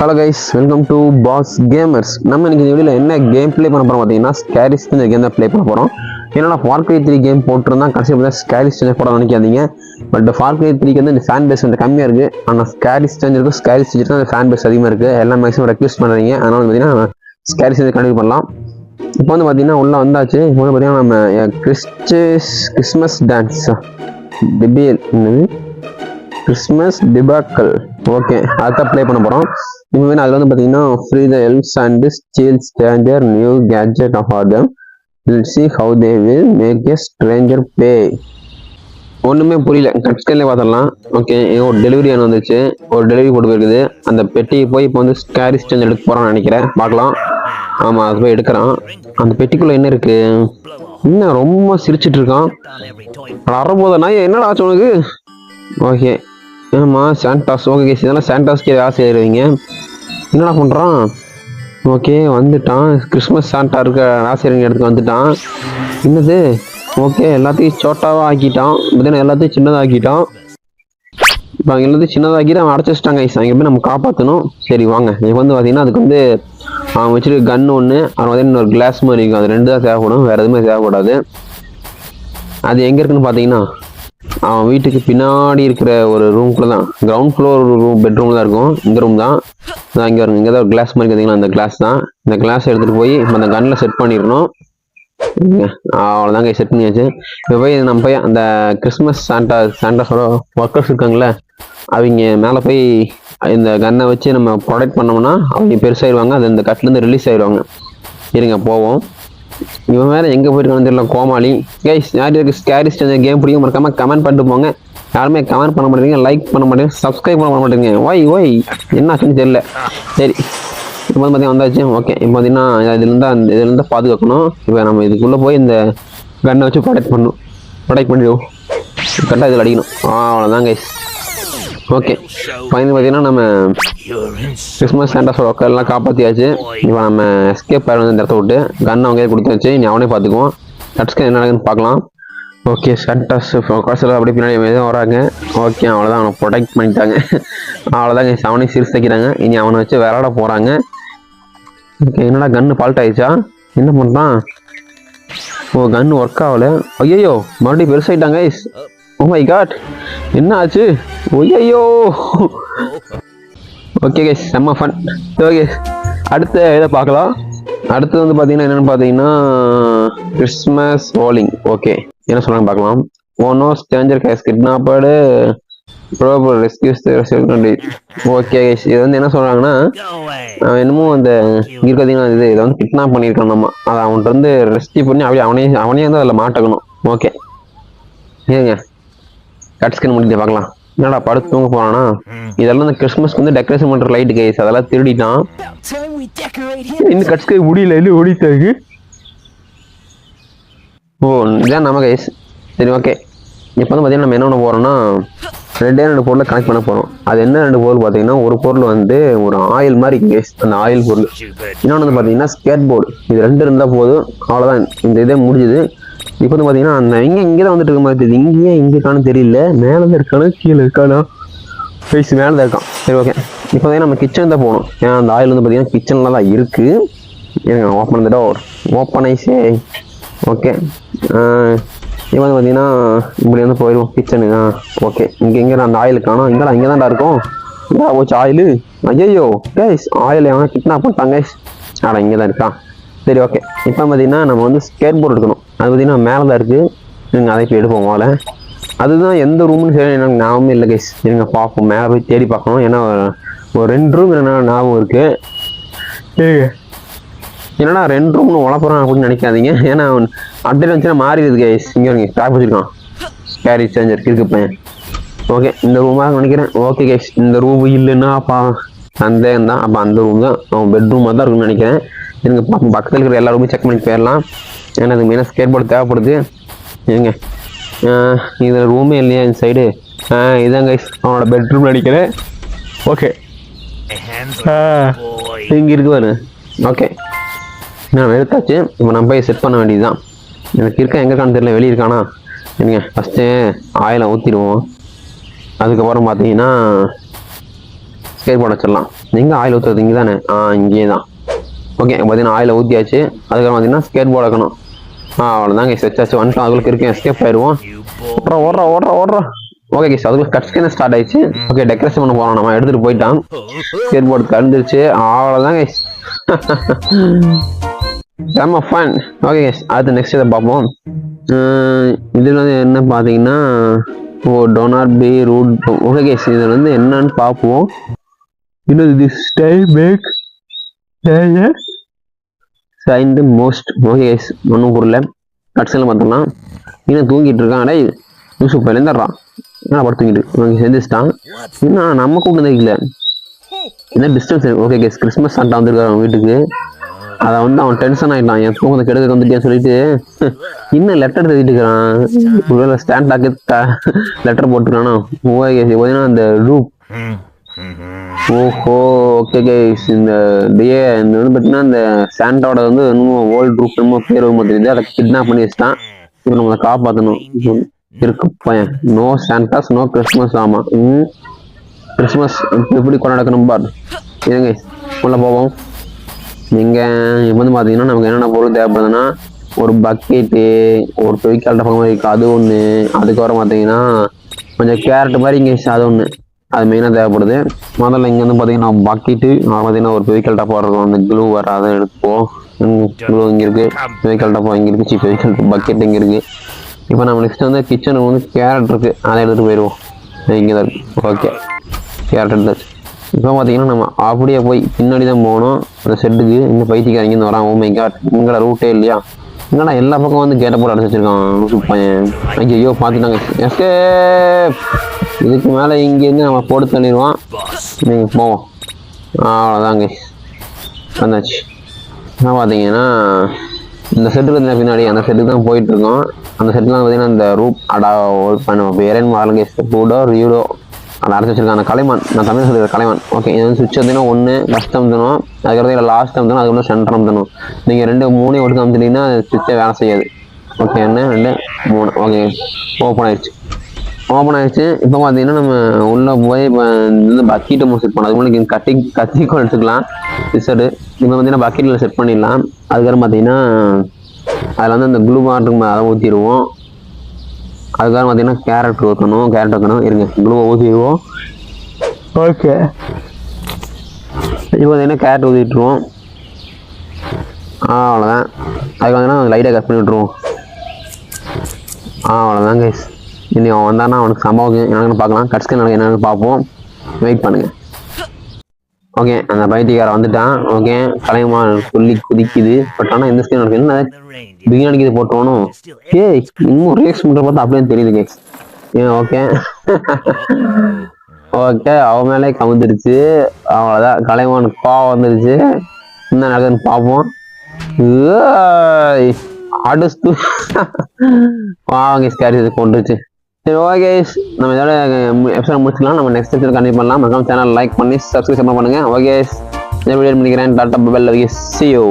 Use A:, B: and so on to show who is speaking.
A: Hello guys, welcome to Boss Gamers. நம்ம இன்னைக்கு இந்த வீடியோவில் என்ன கேம் ப்ளே பண்ண போகிறோம் பார்த்தீங்கன்னா, ஸ்கேரி ஸ்டேஞ்சர் கேம் தான் ப்ளே பண்ண போகிறோம். ஏன்னா ஃபார் கிரை 3 கேம் போட்டுருந்தா கடைசி பார்த்தா ஸ்கேரி ஸ்டேஞ்சர் போட நினைக்காதீங்க. பட் ஃபார் கிரை 3க்கு வந்து இந்த ஃபேன் பேஸ் வந்து கம்மியாக இருக்குது. ஆனால் ஸ்கேரி ஸ்டேஞ்சருக்கு அந்த ஃபேன் பேஸ் அதிகமாக இருக்குது. எல்லாம் மேக்ஸிமம் ரெக்வெஸ்ட் பண்ணுறீங்க. அதனால வந்து பார்த்தீங்கன்னா ஸ்கேரி ஸ்டேஞ்சர் கண்டினியூ பண்ணலாம். இப்போ வந்து பார்த்தீங்கன்னா உள்ளே வந்தாச்சு. இப்போ வந்து பார்த்தீங்கன்னா நம்ம Christmas dance Christmas typical okay அதான் ப்ளே பண்ண போகிறோம். இப்போ அதில் வந்து பார்த்தீங்கன்னா free the elves and steal stranger new gadget of Artem will see how they will make a stranger pay. ஒன்றுமே புரியல, கட் ஸ்கேன்லேயே பார்த்துடலாம். ஓகே, ஒரு டெலிவரி ஒன்று வந்துச்சு, ஒரு டெலிவரி போட்டு போயிருக்குது. அந்த பெட்டியை போய் இப்போ வந்து ஸ்கேரி ஸ்ட்ரேஞ்சர் எடுக்க போகிறான்னு நினைக்கிறேன். பார்க்கலாம். ஆமாம், அது போய் எடுக்கிறான். அந்த பெட்டிக்குள்ளே என்ன இருக்கு? இன்னும் ரொம்ப சிரிச்சிட்டு இருக்கான். அறம்போத நாய் என்னடா ஆச்சு உனக்கு? ஓகே, ஆமாம் சாண்டாஸ். ஓகே கேஸ், இதெல்லாம் சாண்டாஸ்க்கே ஆசை ஆயிடுவீங்க. என்னடா பண்ணுறான்? ஓகே வந்துட்டான். கிறிஸ்மஸ் சாண்டா இருக்க ஆசிரியர் இடத்துக்கு வந்துட்டான். என்னது? ஓகே, எல்லாத்தையும் சோட்டாவாக ஆக்கிட்டான். பார்த்தீங்கன்னா எல்லாத்தையும் சின்னதாக ஆக்கிட்டான். இப்போ அவங்க எல்லாத்தையும் சின்னதாக்கிட்டு அவன் அடைச்சி வச்சிட்டாங்க. அங்கே போய் நம்ம காப்பாற்றணும். சரி வாங்க. இப்போ வந்து பார்த்தீங்கன்னா அதுக்கு வந்து அவன் வச்சுருக்க கன் ஒன்று, அவன் வந்து இன்னொரு கிளாஸ் மாதிரி இருக்கும். அது ரெண்டு தான் தேவைப்படும், வேறு எதுவுமே தேவைப்படாது. அது எங்கே இருக்குன்னு பார்த்தீங்கன்னா அவன் வீட்டுக்கு பின்னாடி இருக்கிற ஒரு ரூம்குள்ளே தான், கிரவுண்ட் ஃப்ளோர் பெட்ரூம் தான் இருக்கும். இந்த ரூம் தான் இங்கே வருங்க. இங்கே தான் ஒரு கிளாஸ் மாதிரி பார்த்தீங்கன்னா அந்த கிளாஸ் தான். இந்த கிளாஸ் எடுத்துகிட்டு போய் இப்போ அந்த கன்னில் செட் பண்ணிடணும். அவ்வளோதாங்க, செட் பண்ணியாச்சு. இப்போ போய் நம்ம போய் அந்த கிறிஸ்மஸ் சாண்டாஸோட ஒர்க்கர்ஸ் இருக்காங்களே, அவங்க மேலே போய் இந்த கன்னை வச்சு நம்ம ப்ரொடெக்ட் பண்ணோம்னா அவங்க பெருசாகிடுவாங்க. அது இந்த கட்லேருந்து ரிலீஸ் ஆகிடுவாங்க. இருங்க போவோம். இவன் வேறு எங்கே போயிருக்கான்னு தெரியல, கோமாளி. கைஸ், யாருக்கு ஸ்கேரி ஸ்டேஞ்சர் கேம் பிடிக்கும் மறக்காம கமெண்ட் பண்ணிட்டு போங்க. யாருமே கமெண்ட் பண்ண மாட்டேங்க, லைக் பண்ண மாட்டேங்க, சப்ஸ்கிரைப் பண்ண மாட்டேங்க. ஒய் என்ன ஆச்சுன்னு தெரியல. சரி, இப்போ வந்து பார்த்தீங்கன்னா வந்தாச்சு. ஓகே, இப்போ பார்த்தீங்கன்னா இதுலேருந்து பாதுகாக்கணும். இப்போ நம்ம இதுக்குள்ளே போய் இந்த கன்னை வச்சு ப்ரொடெக்ட் பண்ணிடுவோம். கரெக்டாக இதில் அடிக்கணும். அவ்வளோதான் கைஸ். ஓகே, ஃபைனல் பார்த்தீங்கன்னா நம்ம கிறிஸ்மஸ் சாண்டாஸோட ஒர்க்கெல்லாம் காப்பாற்றியாச்சு. இப்போ நம்ம எஸ்கேப் ஆகிடும் இந்த இடத்த விட்டு. கன் அவங்க கொடுத்தாச்சு, நீ அவனே பார்த்துக்குவோம். டட்ஸ்க்கு என்ன நடக்குதுன்னு பார்க்கலாம். ஓகே, சாண்டாஸ் ஒர்க்கர்ஸில் அப்படி பின்னாடி தான் வராங்க. ஓகே, அவ்வளோதான், அவனை ப்ரொடெக்ட் பண்ணிட்டாங்க. அவ்வளோதாங்க, அவனையும் சீரியஸ் தைக்கிறாங்க. இனி அவனை வச்சு விளையாட போகிறாங்க. ஓகே, என்னடா கன்று ஃபால்ட் ஆயிடுச்சா? என்ன பண்ணுறான்? ஓ, கன்று ஒர்க் ஆகலை. ஐயோ, மறுபடியும் பெருசாகிட்டாங்க. ஓ மை காட், என்ன ஆச்சு? ஐயோ. ஓகே கைஸ், செம்ம ஃபன். ஓகே, அடுத்த இதை பார்க்கலாம். அடுத்து வந்து பார்த்தீங்கன்னா என்னென்னு பார்த்தீங்கன்னா கிறிஸ்மஸ் ரோலிங். ஓகே, என்ன சொல்கிறாங்க பார்க்கலாம். Oh no stranger gets kidnapped proper rescues. Okay guys, இது வந்து என்ன சொல்கிறாங்கன்னா என்னமோ அந்த பார்த்தீங்கன்னா இதை வந்து கிட்னாப் பண்ணியிருக்கான். நம்ம அதை அவன்கிட்ட வந்து ரெஸ்கியூ பண்ணி அவனே வந்து அதில் மாட்டக்கணும். ஓகே, ஏங்க கட் ஸ்கிரீன் முடிஞ்சு பார்க்கலாம். என்னடா படுத்து தூங்க போறானா? இதெல்லாம் இந்த கிறிஸ்மஸ்க்கு வந்து டெக்கரேஷன் பண்ற லைட் கைஸ், அதெல்லாம் திருடிட்டான். இன்னும் கட் ஸ்கிரீன் முடியல, இல்லை ஓடிட்டாங்க. ஓ, இதான் நம்ம கைஸ். சரி ஓகே, இப்போ வந்து பார்த்தீங்கன்னா நம்ம என்ன பண்ண போறோம்னா ரெண்டு பொருளை கனெக்ட் பண்ண போறோம். அது என்ன ரெண்டு பொருள் பார்த்தீங்கன்னா, ஒரு பொருள் வந்து ஒரு ஆயில் மாதிரி கைஸ், அந்த ஆயில் பொருள். இன்னொன்று வந்து பார்த்தீங்கன்னா ஸ்கேட் போர்டு. இது ரெண்டு இருந்தால் போதும், அவ்வளோதான், இந்த இதே முடிஞ்சுது. இப்போ வந்து பார்த்தீங்கன்னா அந்த இங்கே தான் வந்துட்டு இருக்க மாதிரி தெரியுது. இங்கேயே இங்கே காணும் தெரியல, மேலே தான் இருக்கானா கீழே இருக்கானா? ஃபேஸ் மேலே தான் இருக்கான். சரி ஓகே, இப்போ வந்து நம்ம கிச்சன் தான் போகணும். ஏன்னா அந்த ஆயில் வந்து பார்த்தீங்கன்னா கிச்சனில் தான் இருக்குது. ஏங்க ஓப்பன் த டோர், ஓப்பன் ஐஸே. ஓகே, இப்போ வந்து பார்த்தீங்கன்னா இப்படி வந்து போயிடுவோம் கிச்சனு. ஓகே, இங்கே அந்த ஆயில் காணும். இங்கே தான்டா இருக்கும். இங்கே போச்சு ஆயிலு. ஐயோ கைஸ், ஆயில் எவனா கிட்னாப் பண்ணிட்டாங்க கைஸ். ஆனால் இங்கே தான் இருக்கான். சரி ஓகே, இப்போ பார்த்தீங்கன்னா நம்ம வந்து ஸ்கேட் போர்டு எடுக்கணும். அது பார்த்தீங்கன்னா மேலே தான் இருக்குது. நீங்கள் அதை இப்போ எடுப்போம் மேலே. அதுதான் எந்த ரூம்னு சரி எனக்கு ஞாபகமே இல்லை கைஸ். இருங்க பார்ப்போம், மேலே போய் தேடி பார்க்கணும். ஏன்னா ஒரு 2 ரூம் என்ன ஞாபகம் இருக்குது. என்னடா 2 ரூம்னு உழப்புறான் அப்படின்னு நினைக்காதீங்க. ஏன்னா அப்டேட் வந்துச்சுன்னா மாறிடுது கைஸ். இங்கே இருங்க, ஸ்டாக் வச்சுருக்கான் ஸ்கேரி ஸ்ட்ரேஞ்சர் இருக்குப்பேன். ஓகே, இந்த ரூமாக நினைக்கிறேன். ஓகே கைஸ், இந்த ரூம் இல்லைன்னா அப்பா சந்தேகம் தான். அப்போ அந்த ரூம் தான் அவன் பெட்ரூமாக தான் இருக்குன்னு நினைக்கிறேன். எனக்கு பக்கத்தில் இருக்கிற எல்லா ரூமையும் செக் பண்ணி போயிடலாம். ஏன்னா அதுக்கு மெயினாக ஸ்கேட் போர்டு தேவைப்படுது. ஏங்க இதில் ரூமே இல்லையா இந்த சைடு? இதான் கைஸ் அவனோட பெட்ரூம் நினைக்கிறேன். ஓகே, இங்கே இருக்கு பாரு. ஓகே, நான் எடுத்தாச்சு. இப்போ நம்ம போய் செட் பண்ண வேண்டியது தான். எனக்கு இருக்கா எங்கே இருக்கான்னு தெரியல, வெளியே இருக்கானா? என்னங்க ஃபஸ்ட்டு ஆயிலை ஊற்றிடுவோம். அதுக்கப்புறம் பார்த்தீங்கன்னா ஸ்கேட் போர்டு வச்சிடலாம். எங்கே ஆயில் ஊற்றுறது இங்கே தானே? இங்கே தான். ஓகே பார்த்தீங்கன்னா ஆயிலை ஊற்றியாச்சு. அதுக்கப்புறம் பார்த்தீங்கன்னா ஸ்கேட் போர்டு வைக்கணும். அவ்வளோதான் கைஸ் வச்சாச்சு. வந்துட்டு அதுக்குள்ள இருக்கேன், எஸ்கேப் ஆயிடுவோம். ஓடுறோம். ஓகே கைஸ் அதுக்குள்ள கட் ஸ்கேன் ஸ்டார்ட் ஆயிடுச்சு. ஓகே டெக்கரேஷன் பண்ண போகிறோம். நம்ம எடுத்துகிட்டு போயிட்டான். ஸ்கேட் போர்டு கலந்துருச்சு. அவ்வளோதான் கைஸ். செம்ம ஃபன். ஓகே கைஸ் அடுத்து நெக்ஸ்ட் இதை பார்ப்போம். இதில் வந்து என்ன பார்த்தீங்கன்னா do not be rude. Okay guys இதில் வந்து என்னன்னு பார்ப்போம். இன்னும் this time make signed most. Okay guys ஒன்றும் புரியல. கட்ஸ்லாம் பார்த்தோம்னா இன்னும் தூங்கிட்டு இருக்கான். டே யூசுப் எழுந்துடுறான். என்ன படம் தூங்கிட்டு செஞ்சுட்டான். இன்னும் நம்ம கூப்பிட்டு தெரியல என்ன distance. Okay guys Christmas Santa வந்துருக்காரு அவன் வீட்டுக்கு. அதை வந்து அவன் டென்ஷன் ஆகிட்டான். என் தூக்கத்தை கெடுக்க வந்துட்டேன்னு சொல்லிட்டு இன்னும் லெட்டர் எழுதிட்டு இருக்கிறான். ஒருவேளை ஸ்டாண்ட் ஆக்கி லெட்டர் போட்டுருக்கானா. ஓகே அந்த ரூப். ஓஹோ ஓகே கைஸ் இந்த வந்து பார்த்தீங்கன்னா இந்த சாண்டாவோட வந்து இன்னும் ஓல்டு ரூப் என்னமோ பேர் வரும்போது தெரியுது. அதை கிட்னாப் பண்ணி வச்சுட்டான். இப்போ நம்ம அதை காப்பாற்றணும். இருக்கு பையன். No Santas no Christmas. ஆமாம் கிறிஸ்மஸ் எப்படி கொண்டாடக்கணும் பார். இருங்க உள்ள போவோம். நீங்கள் இப்போ வந்து பார்த்தீங்கன்னா நமக்கு என்னென்ன பொருள் தேவைப்படுதுன்னா ஒரு பக்கெட்டு, ஒரு தொழிற்கால்ட்ட பக்கம் இருக்குது அது ஒன்று. அதுக்கப்புறம் பார்த்தீங்கன்னா கொஞ்சம் கேரட் மாதிரி இங்கே அது ஒன்று. அது மெயினாக தேவைப்படுது. முதல்ல இங்கே வந்து பார்த்தீங்கன்னா பக்கெட்டு, பார்த்தீங்கன்னா ஒரு வெஹிக்கல் டப்பா இருக்கும். அந்த க்ளூ வர அதை எடுத்துப்போம். க்ளூ இங்கே இருக்குது. வெஹிக்கல் டப்பா இங்கே இருக்குது. வெஹிக்கல் பக்கெட் இங்கே இருக்குது. இப்போ நம்ம நெக்ஸ்ட் வந்து கிச்சனுக்கு வந்து கேரட் இருக்குது. அதை எடுத்துகிட்டு போயிடுவோம். இங்கே தான் இருக்குது. ஓகே கேரட் எடுத்தாச்சு. இப்போ பார்த்தீங்கன்னா நம்ம அப்படியே போய் பின்னாடி தான் போகணும் அந்த செட்டுக்கு. இந்த பைத்தியக்காரங்க இருந்து வரான். ஓமை காட் இங்கடா ரூட்டே இல்லையா? இங்கடா எல்லா பக்கம் வந்து கேட்ட போட்டு அடைச்சி வச்சிருக்கான் பையன். ஐயோ பார்த்துட்டாங்க. எஸ்கேப். இதுக்கு மேலே இங்கேருந்து நம்ம போட்டு தள்ளிடுவான். நீங்கள் போவோம். அவ்வளோதாங்க வந்தாச்சு. என்ன பார்த்தீங்கன்னா இந்த செட்டுக்கு வந்து பின்னாடி அந்த செட்டுக்கு தான் போயிட்டுருக்கோம். அந்த செட்டுலாம் பார்த்தீங்கன்னா இந்த ரூப் அடா பண்ணுவோம். பேரன் மாறுங்க ரூடோ ரியூடோ அதை அடைச்சி வச்சிருக்காங்க. அந்த கலைமான் நான் தமிழ் சொல்லிடுற கலைமான். ஓகே இது வந்து சுவிட்ச் வந்து ஒன்று ஃபஸ்ட் அமுத்தணும். அதுக்கப்புறம் இல்லை லாஸ்ட் அமுத்தணும். அதுக்கப்புறம் சென்டர் அமுத்தணும். நீங்கள் 2 3 ஒட்டுக்கு அமுத்திட்டீங்கன்னா சுவிட்சே வேலை செய்யாது. ஓகே 1 2 3. ஓகே ஓப்பன் ஆயிடுச்சு. இப்போ பார்த்தீங்கன்னா நம்ம உள்ளே போய் இப்போ இந்த பக்கெட்டை செட் பண்ணோம். அதுக்கு முன்னாடி கத்திக்கோள் எடுத்துக்கலாம் டிஷர்ட்டு. இப்போ பார்த்தீங்கன்னா பக்கெட்டில் செட் பண்ணிடலாம். அதுக்கப்புறம் பார்த்தீங்கன்னா அதில் வந்து அந்த க்ளூ மாட்டுக்கு அதை ஊற்றிடுவோம். அதுக்காக பார்த்தீங்கன்னா கேரட் ஊற்றணும். இருங்க க்ளூவை ஊற்றிடுவோம். ஓகே இப்போ பார்த்தீங்கன்னா கேரட் ஊற்றிட்டுருவோம். அவ்வளோதான். அதுக்கு பார்த்தீங்கன்னா லைட்டாக கட் பண்ணி விட்ருவோம். அவ்வளோதான் கைஸ். இனி அவன் வந்தானா அவனுக்கு சம்பவம் என்னென்னு பார்க்கலாம். கட்ஸ்க்கு என்னென்னு பார்ப்போம். வெயிட் பண்ணுங்கள். ஓகே அந்த பைத்தியக்காரன் வந்துட்டான். ஓகே கலைமா சொல்லி குதிக்குது. பட் ஆனால் இந்த ஸ்கிரீன் என்ன பிரியாணிக்கு இது போட்டோனும் இன்னும் ரியாக்ஷன் பண்ணுற பார்த்தா அப்படியே தெரியுது கேஸ். ஓகே ஓகே அவன் மேலே கவுந்துருச்சு. அவ்வளோதான் கலைமானுக்கு கோவம் வந்துருச்சு. என்ன நடக்குதுன்னு பார்ப்போம். அடுத்து வாங்க ஸ்கேரி கொண்டுருச்சு. சரி ஓகே நம்ம இதோட எபிசோட் முடிச்சுக்கலாம். நம்ம நெக்ஸ்ட் எபிசோட் கண்டிப்பாக பண்ணலாம். மறக்காம சேனல் லைக் பண்ணி சப்ஸ்கிரைப் பண்ணுங்க. ஓகே இந்த வீடியோ பண்ணிக்கிறேன். Tata bye bye. See you.